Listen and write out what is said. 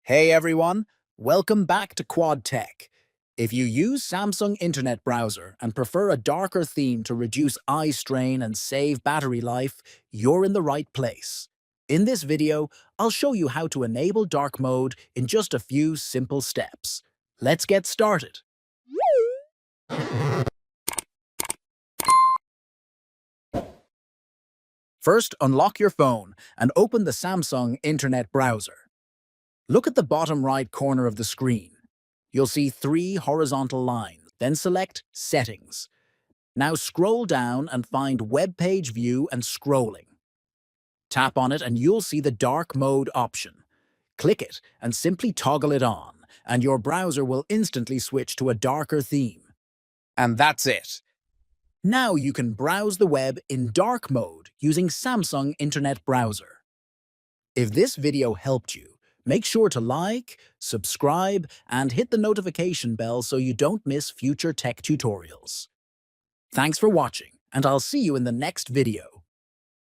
Hey everyone, welcome back to Quad Tech. If you use Samsung Internet Browser and prefer a darker theme to reduce eye strain and save battery life, you're in the right place. In this video, I'll show you how to enable dark mode in just a few simple steps. Let's get started. First, unlock your phone and open the Samsung Internet Browser. Look at the bottom right corner of the screen. You'll see three horizontal lines, then select Settings. Now scroll down and find Web Page View and Scrolling. Tap on it and you'll see the Dark Mode option. Click it and simply toggle it on, and your browser will instantly switch to a darker theme. And that's it. Now you can browse the web in dark mode using Samsung Internet Browser. If this video helped you, make sure to like, subscribe, and hit the notification bell so you don't miss future tech tutorials. Thanks for watching, and I'll see you in the next video.